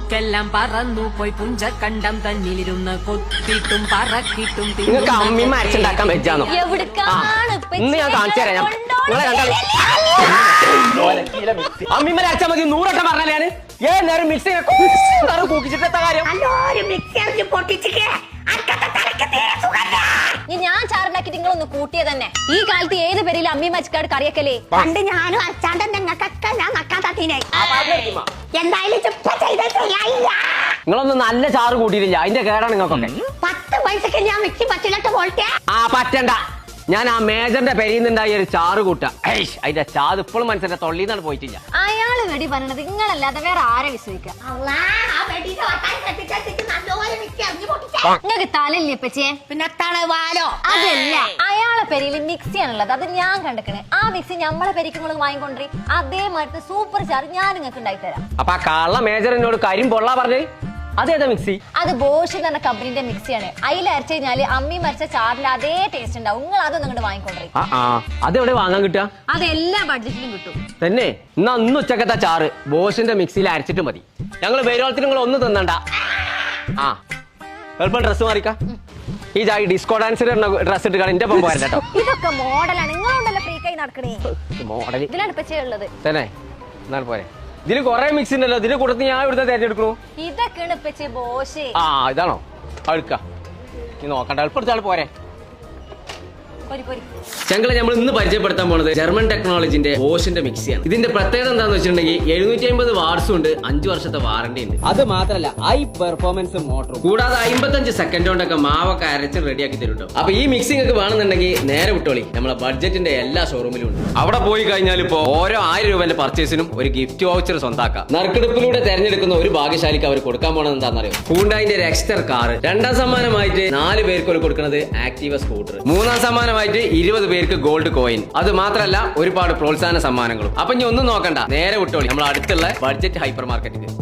കൊക്കെല്ലാം പറന്നു പോയി പുഞ്ചക്കണ്ടം തന്നിലിരുന്ന് കൊത്തിട്ടും പറക്കിട്ടും നിങ്ങൾക്ക് അമ്മി അരച്ചുണ്ടാക്കാൻ വെച്ചാന്നോ? ഇന്ന് ഞാൻ കാണിച്ചു തരാം. അമ്മിമ്മ അരച്ചാൽ മതി. 100 വട്ടം പറഞ്ഞാൽ ഞാൻ നേരം മിക്സി കൂക്കിച്ചിട്ടെത്ത കാര്യം. ഞാൻ ചാറുണ്ടാക്കിട്ട് നിങ്ങളൊന്ന് കൂട്ടിയ തന്നെ. ഈ കാലത്ത് ഏത് പേരിൽ അമ്മി മച്ചക്കാട് കറിയക്കല്ലേ? പണ്ട് ഞാനും അരച്ചാണ്ട് ഞങ്ങൾക്കൊക്കെ ഞാൻ നക്കാൻ തട്ടീനെ. എന്തായാലും നിങ്ങളൊന്നും നല്ല ചാറ് കൂട്ടിയിട്ടില്ല. അതിന്റെ കേടാണ് നിങ്ങൾക്കൊക്കെ. 10 പൈസക്ക് ഞാൻ മിക്സി പറ്റിലിട്ട് പോട്ടെ. പറ്റണ്ട. ഞാൻ ആ മേജറിന്റെ പെരിയുന്നുണ്ടായി ഒരു ചാറ് കൂട്ട. അതിന്റെ ചാത് ഇപ്പോഴും മനസ്സിന്റെ തൊള്ളിന്നാണ് പോയിട്ടില്ല. അയാള് വെടി പറഞ്ഞത് നിങ്ങളല്ലാതെ വേറെ ആരെ വിശ്വസിക്കാം? നിങ്ങൾക്ക് തലല്ലേ പച്ചേ? പിന്നെ തളവാലോ? അതല്ല, അയാളെ പെരിയിൽ മിക്സിയാണുള്ളത്. അത് ഞാൻ കണ്ടിക്കണേ. ആ മിക്സി നമ്മളെ പെരിക്ക് നിങ്ങൾ വാങ്ങിക്കൊണ്ടേ അതേമാതിരി സൂപ്പർ ചാറ് ഞാൻ നിങ്ങൾക്ക് ഉണ്ടാക്കി തരാം. അപ്പൊ ആ കള്ള മേജർ എന്നോട് കാര്യം പൊള്ളാ പറഞ്ഞേ. അതേതാ മിക്സി? അത് ബോഷ് എന്ന കമ്പനിന്റെ മിക്സിയാണ്. അതിൽ അരച്ചു കഴിഞ്ഞാല് അമ്മി മരിച്ച ചാറിന്റെ അതേ ടേസ്റ്റ് ഉണ്ടാവും. നിങ്ങൾ അതൊന്നും ഇങ്ങോട്ട് വാങ്ങിക്കൊണ്ടേ. അതെവിടെ വാങ്ങാൻ കിട്ടുക? അത് എല്ലാ ബഡ്ജറ്റിലും കിട്ടും തന്നെ. എന്നാ ഒന്ന് ഉച്ചക്കത്തെ ചാറ് ബോഷിന്റെ മിക്സിയിൽ അരച്ചിട്ട് മതി. ഞങ്ങൾ വേരോളത്തിന് നിങ്ങൾ ഒന്ന് തിന്നണ്ട. എളുപ്പം ഡ്രസ് മാറിക്ക. ഈ ഡിസ്കോ ഡാൻസിന്റെ ഡ്രസ് ഇട്ട് എന്റെ ഒപ്പം പോരാ കേട്ടോ. ഇതൊക്കെ മോഡലാണ്. നിങ്ങളുണ്ടല്ലോ ഫ്രീക്കായി നടക്കണേ. മോഡൽ ഇതിലാണ് പച്ചേ ഉള്ളത്. തന്നെ. എന്നാൽ പോരെ. ഇതില് കൊറേ മിക്സ് ഉണ്ടല്ലോ. ഇതിന്റെ കൂട്ടത്തിൽ ഞാൻ ഇവിടുത്തെ തിരഞ്ഞെടുക്കണു. ഇതൊക്കെയാണ് പച്ചേ ബോഷ്. ഇതാണോ? അടുക്ക നീ നോക്കണ്ട. എളുപ്പം പോരെ. ഞങ്ങൾ നമ്മൾ ഇന്ന് പരിചയപ്പെടുത്താൻ പോണത് ജർമ്മൻ ടെക്നോളജിന്റെ ബോഷിന്റെ മിക്സിയാണ്. ഇതിന്റെ പ്രത്യേകത എന്താന്ന് വെച്ചിട്ടുണ്ടെങ്കിൽ 750 വാട്സും ഉണ്ട്, 5 വർഷത്തെ വാറന്റി ഉണ്ട്. അത് മാത്രമല്ല ഹൈ പെർഫോമൻസ് മോട്ടറും, കൂടാതെ 55 സെക്കൻഡ് കൊണ്ടൊക്കെ മാവൊക്കെ അരച്ച് റെഡിയാക്കി തരും കേട്ടോ. അപ്പൊ ഈ മിക്സിംഗ് ഒക്കെ വേണമെന്നുണ്ടെങ്കിൽ നേരെ വിട്ടോളി. നമ്മളെ ബഡ്ജറ്റിന്റെ എല്ലാ ഷോറൂമിലും ഉണ്ട്. അവിടെ പോയി കഴിഞ്ഞാൽ ഇപ്പോ ഓരോ 1000 രൂപന്റെ പർച്ചേസിനും ഒരു ഗിഫ്റ്റ് വൗച്ചർ സ്വന്താക്കാം. നറുക്കെടുപ്പിലൂടെ തെരഞ്ഞെടുക്കുന്ന ഒരു ഭാഗ്യശാലിക്ക് അവർ കൊടുക്കാൻ പോണത് എന്താണെന്നറിയോ? ഹൂണ്ടായിന്റെ എക്സ്റ്റർ കാർ. 2ാം സമ്മാനമായിട്ട് 4 പേർക്ക് കൊടുക്കുന്നത് ആക്റ്റീവ സ്കൂട്ടർ. 3ാം സമ്മാനമായിട്ട് 20 പേർക്ക് ഗോൾഡ് കോയിൻ. അത് മാത്രമല്ല ഒരുപാട് പ്രോത്സാഹന സമ്മാനങ്ങളും. അപ്പൊ ഇനി ഒന്നും നോക്കണ്ട, നേരെ വിട്ടോളി നമ്മൾ അടുത്തുള്ള ബഡ്ജറ്റ് ഹൈപ്പർ മാർക്കറ്റിൽ.